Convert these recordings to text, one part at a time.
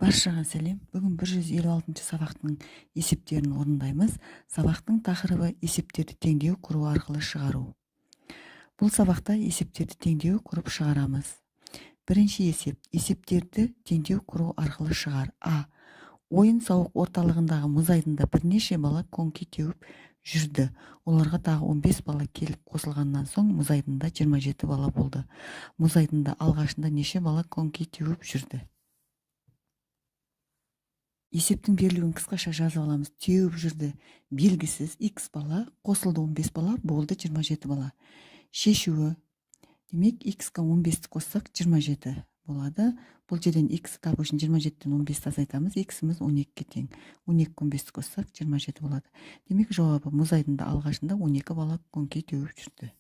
Баршаға сәлем. Бүгін 156 сабақтың есептерін орындаймыз. Сабақтың тақырыбы есептерді теңдеу құру арқылы шығару. Бұл сабақта есептерді теңдеу құрып шығарамыз. Бірінші есеп. Есептерді теңдеу құру арқылы шығар. А. Ойын-сауық орталығындағы мұз айдында бірнеше бала коньки теуіп жүрді. Оларға тағы 15 бала келіп қосылғаннан соң мұз айдында 27 бала болды. Мұз айдында алғашында неше бала коньки теуіп жүрді? Есептің берілуін қысқаша жазып аламыз. Теуіп жүрді белгісіз x бала, қосылды 15 бала, болды 27 бала. Шешуі. Демек, x-қа 15-ті қоссақ 27 болады. Бұл жерден x табу үшін 27-тен 15-ті азайтамыз. X-іміз 12-ке тең. 12 15-ті қоссақ 27 болады. Демек, жауабы мұз айдында алғашында 12 бала коньки теуіп жүрді.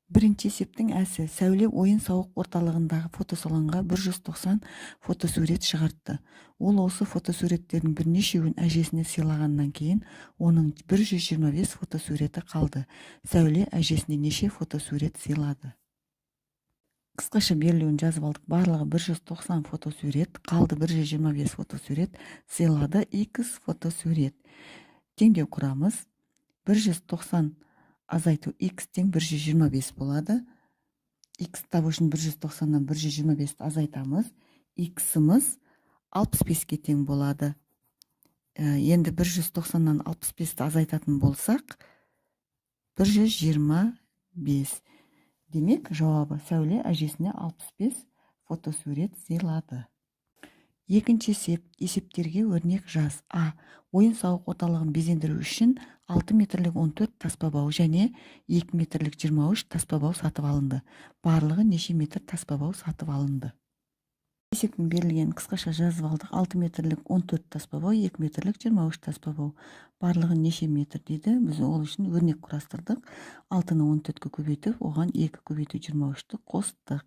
Бірінші есептің әсі. Сәуле ойын-сауық орталығындағы фотосалонға 190 фотосурет шығартты. Ол осы фотосуреттердің бірнешеуін әжесіне сыйлағаннан кейін, оның 125 фотосуреті қалды. Сәуле әжесіне неше фотосурет сыйлады? Қысқаша берілуін жазып алдық. Барлығы 190 фотосурет, қалды 125 фотосурет, сыйлады x фотосурет. Теңдеу құрамыз. 190 азайту x тең 125 болады. X табу үшін 190-нан 125-ті азайтамыз. X-іміз 65-ке тең болады. Енді 190-нан 65-ті азайтатын болсақ, 125. Демек, жауабы сәуле әжесіне 65 фотосурет сыйлады. Екінші есеп. Есептерге өрнек жаз. А. Ойын-сауық орталығын безендіру үшін 6 метрлік 14 таспа бау және 2 метрлік 23 таспа бау сатып алынды. Барлығы неше метр таспа бау сатып алынды? Есептің берілген қысқаша жазып алдық. 6 метрлік 14 таспа бау, 2 метрлік 23 таспа бау. Барлығы неше метр дейді. Біз ол үшін өрнек құрастырдық. 6-ны 14-ке көбейтіп, оған 2 көбейту 23-ті қостық.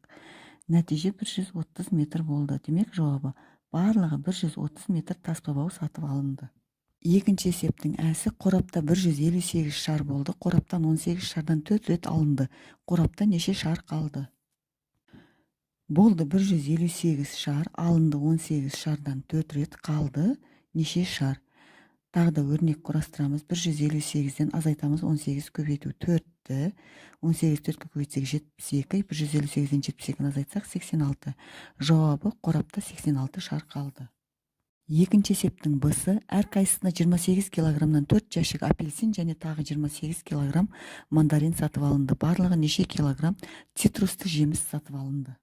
Нәтиже 130 метр болды. Демек, жауабы барлығы 130 метр таспа бау сатып алынды. Екінші есептің әсі. Қорапта 158 шар болды. Қораптан 18 шардан 4 рет алынды. Қорапта неше шар қалды? Болды 158 шар, алынды 18 шардан 4 рет, қалды неше шар? Тағы да өрнек құрастырамыз. 158-ден азайтамыз 18 көбейту 4-ті. 18 4-ке көбейтсек 72, 158-ден 72-ні азайтсақ 86. Жауабы қорапта 86 шар қалды. Екінші есептің бысы. Әрқайсысына 28 килограммнан 4 жәшік апельсин және тағы 28 килограмм мандарин сатып алынды. Барлығы неше килограмм цитрусты жеміс сатып алынды?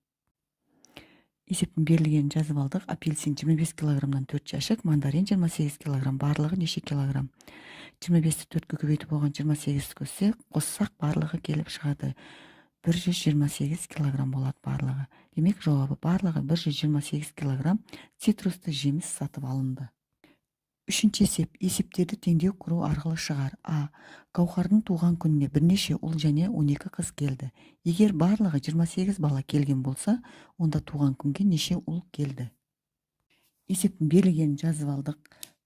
Есептің берілгенін жазып алдық. Апельсин 25 килограммнан 4 жәшік, мандарин 28 килограмм. Барлығы неше килограмм? 25-ті 4-ке көбейтіп оған 28-ті қоссақ, барлығы келіп шығады. 128 килограмм болады барлығы. Демек, жауабы барлығы 128 килограмм цитрусты жеміс сатып алынды. Үшінші есеп. Есептерді теңдеу құру арқылы шығар. А. Гаухардың туған күніне бірнеше ұл және 12 қыз келді. Егер барлығы 28 бала келген болса, онда туған күнге неше ұл келді? Есептің берілгенін жазып алдық.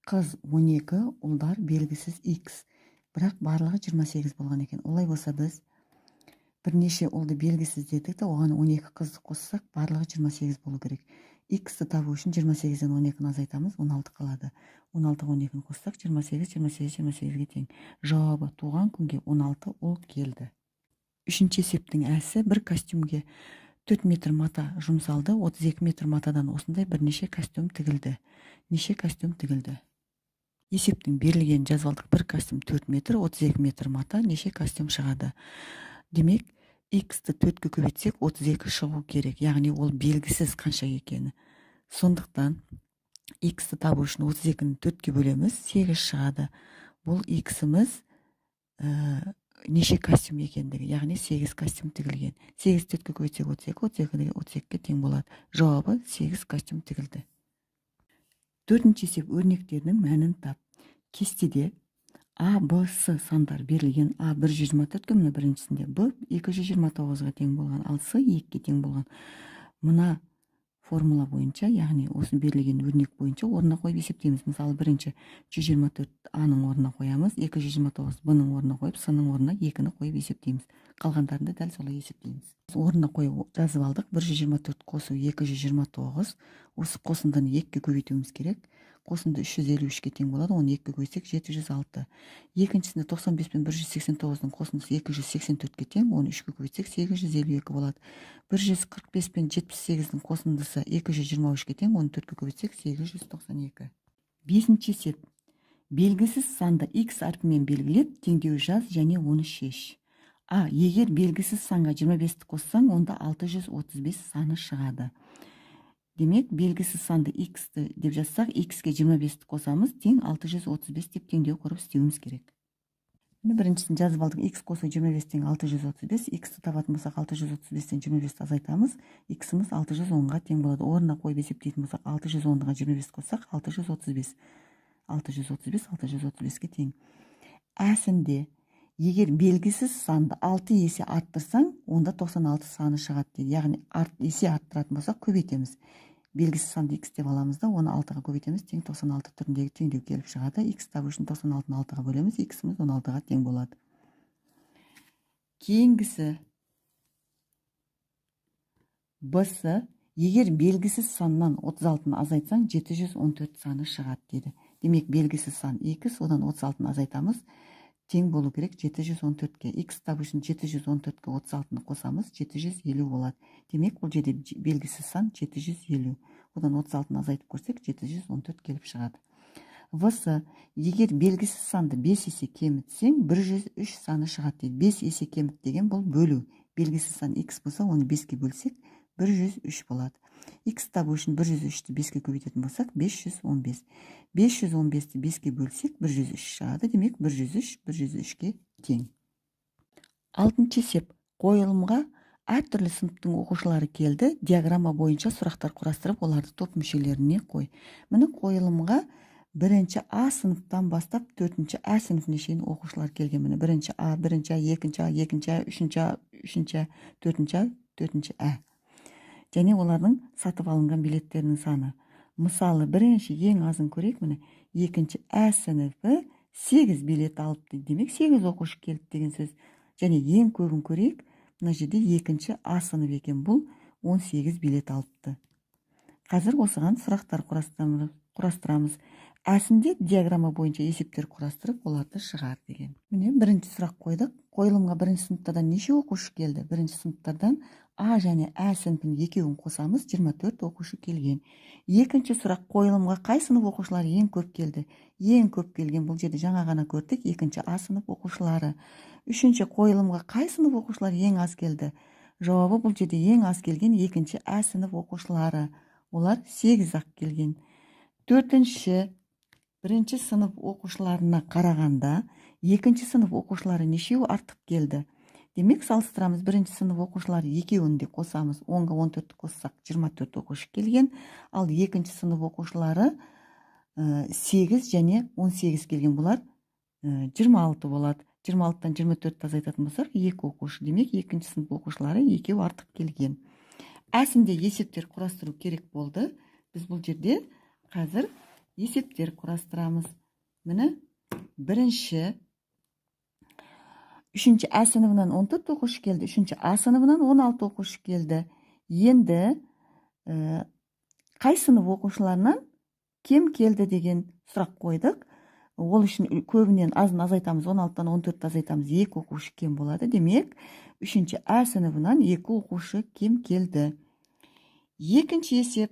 Қыз 12, ұлдар белгісіз x. Бірақ барлығы 28 болған екен. Олай болса біз бірнеше ұлды белгісіз дедік та, оған 12 қызды қоссақ, барлығы 28 болу керек. X-ті табу үшін 28-ден 12-ні азайтамыз, 16 қалады. 16-ға 12-ні қоссақ, 28-28-28-ге тең. Жауабы туған күнге 16 ұл келді. Үшінші есептің әсі. Бір костюмге 4 метр мата жұмсалды, 32 метр матадан осындай бірнеше костюм тігілді. Неше костюм тігілді? Есептің берілгенін жазып алдық. Бір костюм 4 метр, 32 метр мата, неше костюм шығады? Демек, x-ті 4-ке көбейтсек 32 шығу керек. Яғни ол белгісіз қанша екені. Сондықтан x-ті табу үшін 32-ні 4-ке бөлеміз, 8 шығады. Бұл x-іміз неше костюм екендігі. Яғни 8 костюм тігілген. 8 4-ке көбейтсек 32, 32-ге тең болады. Жауабы 8 костюм тігілді. Төртінші есеп. Өрнектердің мәнін тап. Кестеде А, Б, С сандар берілген. А 124-ке, мына біріншісінде Б 229-ға тең болған, ал С 2-ге тең болған. Мына формула бойынша, яғни осы берілген өрнек бойынша орнына қойып есептейміз. Мысалы, бірінші 124 А-ның орнына қоямыз, 229 Б-ның орнына қойып, С-ның орнына 2-ні қойып есептейміз. Қалғандарын да дәл солай есептейміз. Орнына қойып жазып алдық. 124 қосу 229. Осы қосындыны 2-ге көбейтуіміз керек. Қосынды 353-ке тең болады. Оны 2-ге көбейтсек 706. Екіншісінде 95 пен 189-ның қосындысы 284-ке тең. Оны 3-ге көбейтсек 852 болады. 145 пен 78-дің қосындысы 223-ке тең. Оны 4-ге көбейтсек 892. Бесінші есеп. Белгісіз санды x әрпімен белгілеп, теңдеуі жаз және оны шеш. А. Егер белгісіз санға 25-ті қоссаң, онда 635 саны шығады. Демек, белгісіз санды x-ті деп жазсақ, x-ке 25-ті қосамыз, тең 635 деп теңдеу құрып істеуіміз керек. Біріншісін жазып алдық. X қосу 25 тең 635. X-ті табатын болсақ, 635-тен 25-ті азайтамыз. X-іміз 610-ға тең болады. Орнына қойып есептейтін болсақ, 610-ға 25 қоссақ, 635. 635-635-ке тең. Әсінде, егер белгісіз санды 6 есе арттырсаң, онда 96 саны шығады дейді. Яғни, есе арттыратын болсақ, көбейтеміз. Белгісіз санды x деп аламыз да, оны 6-ға көбейтеміз, тең 96 түріндегі теңдеу келіп шығады. X табу үшін 96-ны 6-ға бөлеміз, x-іміз 16-ға тең болады. Кейінгісі b-сы, егер белгісіз саннан 36-ны азайтсаң, 714 саны шығады дейді. Демек, белгісіз сан x, одан 36-ны азайтамыз, тең болу керек 714-ке. X табу үшін 714-ке 36-ны қосамыз, 750 болады. Демек, бұл жерде белгісіз сан 750. Одан 36-ны азайтып көрсек, 714 келіп шығады. В-сы, егер белгісіз санды 5 есе кемітсең, 103 саны шығады дейді. 5 есе кеміт деген бұл бөлу. Белгісіз сан x болса, оны 5-ке бөлсек, 103 болады. X табу үшін 103-ті 5-ке көбейтетін болсақ, 515. 515-ті 5-ке бөлсек, 103 шығады. Демек, 103-103-ке тең. Алтыншы есеп. Қойылымға әртүрлі сыныптың оқушылары келді. Диаграмма бойынша сұрақтар құрастырып, оларды топ мүшелеріне қой. Міне қойылымға бірінші А сыныптан бастап 4-ші А сыныпына шейін оқушылар келген. Міне бірінші А, 2-ші А, 2-ші А, 3-ші А, 3-ші А, 4-ші А, 4-ші А. Және олардың сатып алынған билеттерінің саны. Мысалы, бірінші ең азын көрейік, міне 2-ші А сыныбы 8 билет алыпты. Демек, 8 оқушы келді деген сөз. Және ең көбін көрейік, мына жерде 2-ші А сынып екен, бұл 18 билет алыпты. Қазір осыған сұрақтар құрастырамыз. Әсінде диаграмма бойынша есептер құрастырып, оларды шығар деген. Міне бірінші сұрақ қойдық. Қойылымға бірінші сыныптардан неше оқушы келді? Бірінші сыныптардан А және Ә сыныпын екеуін қосамыз, 24 оқушы келген. Екінші сұрақ, қойылымға қай сынып оқушылары ең көп келді? Ең көп келген, бұл жерде жаңа ғана көрдік, 2-ші А сынып оқушылары. Үшінші, қойылымға қай сынып оқушылары ең аз келді? Жауабы, бұл жерде ең аз келген 2-ші А сынып оқушылары. Олар 8-ақ келген. Төртінші, бірінші сынып оқушыларына қарағанда, 2-ші сынып оқушылары нешеу артық келді? Демек, салыстырамыз. Бірінші сынып оқушылары екеуінде қосамыз. 10-ға 14-ті қоссақ, 24 оқушы келген. Ал 2-ші сынып оқушылары 8 және 18 келген. Бұлар 26 болады. 26-тан 24-ті азайтатын болсақ, 2 оқушы. Демек, 2-ші сынып оқушылары екеу артық келген. Әсінде есептер құрастыру керек болды. Біз бұл жерде қазір есептер құрастырамыз. Міне, бірінші 3-ші А сыныбынан 14 оқушы келді, 3-ші А сыныбынан 16 оқушы келді. Енді қай сынып оқушыларынан кем келді деген сұрақ қойдық. Ол үшін көбінен азын азайтамыз, 16-тан 14-ті азайтамыз, 2 оқушы кем болады. Демек, 3-ші А сыныбынан 2 оқушы кем келді. Екінші есеп.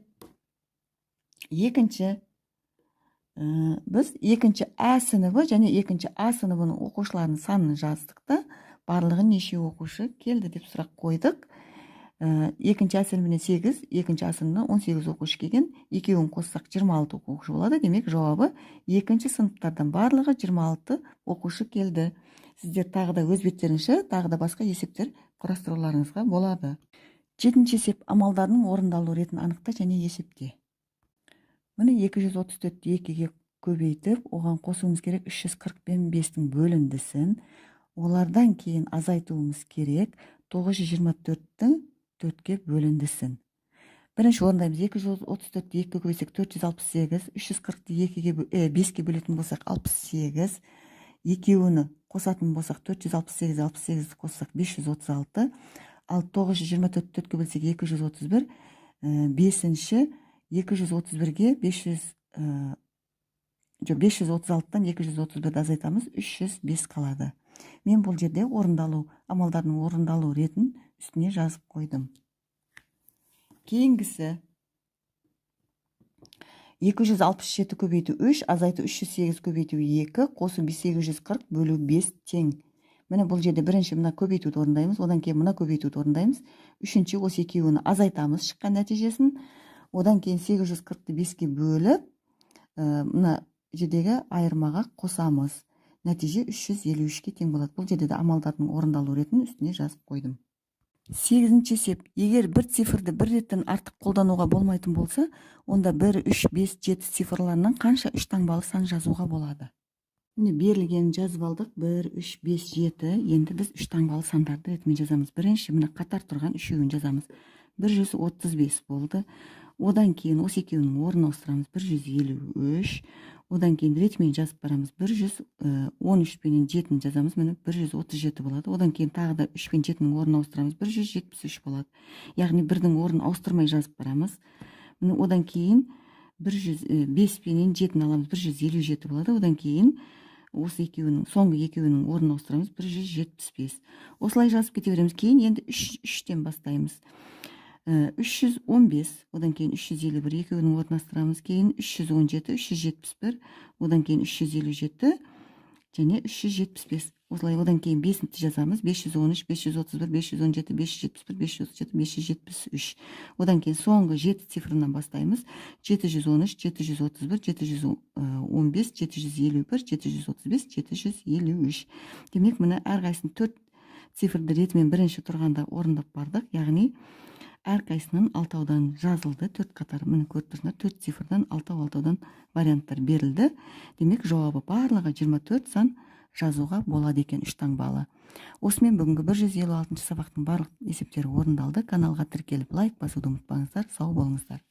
Біз 2-ші А сыныбы және 2-ші А сыныбының оқушыларының санын жаздық та, барлығы неше оқушы келді деп сұрақ қойдық. 2-ші А сыныбынан 8, 2-ші А сыныбынан 18 оқушы келген. Екеуін қоссақ 26 оқушы болады. Демек, жауабы 2-ші сыныптардан барлығы 26 оқушы келді. Сіздер тағы да өз беттеріңізше тағы да басқа есептер құрастыруларыңызға болады. 7-ші есеп. Амалдарының орындалу ретін анықта және есепте. Міне 234-ті 2-ге көбейтіп, оған қосуымыз керек 345-тің бөліндісін. Олардан кейін азайтуымыз керек 924-тің 4-ге бөліндісін. Бірінші орындаймыз. 234-ті 2-ге бөлсек 468, 340-ті 5-ге бөлетін болсақ 68, екеуіні қосатын болсақ 468-ді қоссақ 536, ал 924-ті 4-ге бөлсек 231, бесінші 231-ге 536-тан 231-ді азайтамыз, 305 қалады. Мен бұл жерде амалдардың орындалу ретін үстіне жазып қойдым. Кейінгісі 267 көбейту 3, азайту 308 көбейту 2, қосу 840 бөлу 5 тең. Міне бұл жерде бірінші мына көбейтуді орындаймыз, одан кейін мына көбейтуді орындаймыз. Үшінші осы екеуіні азайтамыз шыққан нәтижесін. Одан кейін 840-ті 5-ге бөліп, мына жердегі айырмаға қосамыз. Нәтиже 353-ке тең болады. Бұл жерде де амалдардың орындалу ретін үстіне жазып қойдым. 8-ші есеп. Егер бір цифрды бір реттен артық қолдануға болмайтын болса, онда 1, 3, 5, 7 цифрларынан қанша 3 таңбалы сан жазуға болады? Міне берілгенін жазып алдық. 1, 3, 5, 7. Енді біз 3 таңбалы сандарды ретімен жазамыз. Бірінші міне қатар тұрған үшеуін жазамыз. 135 болды. Одан кейін осы екеуінің орнына ауыстырамыз. 153. Одан кейін ретімен жазып барамыз. 113 пенен 7-ні жазамыз. Міне 137 болады. Одан кейін тағы да 3 пен 7-нің орнына ауыстырамыз. 173 болады. Яғни 1-дің орнын ауыстырмай жазып барамыз. Міне одан кейін 5 пенен 7-ні аламыз. 157 болады. Одан кейін осы соңғы екеуінің орнына ауыстырамыз. 175. Осылай жазып кете береміз. Кейін енді 3-тен бастаймыз. 315, одан кейін 351, екеуінің орнына ауыстырамыз. Кейін 317, 371, одан кейін 357 және 375. Осылай одан кейін 5-ті жазамыз. 513, 531, 517, 571, 537, 573. Одан кейін соңғы 7 цифрынан бастаймыз. 713, 731, 715, 751, 735, 753. Демек, міне әрқайсының 4 цифрды ретімен бірінші тұрғанда орындап бардық. Яғни әрқайсының алтаудан жазылды, 4 қатар. Міне көріп тұрсыңдар, 4 цифрдан алтаудан варианттар берілді. Демек, жауабы барлығы 24 сан жазуға болады екен 3 таңбалы. Осымен бүгінгі 156-шы сабақтың барлық есептері орындалды. Каналға тіркеліп лайк басуды ұмытпаңыздар. Сау болыңыздар.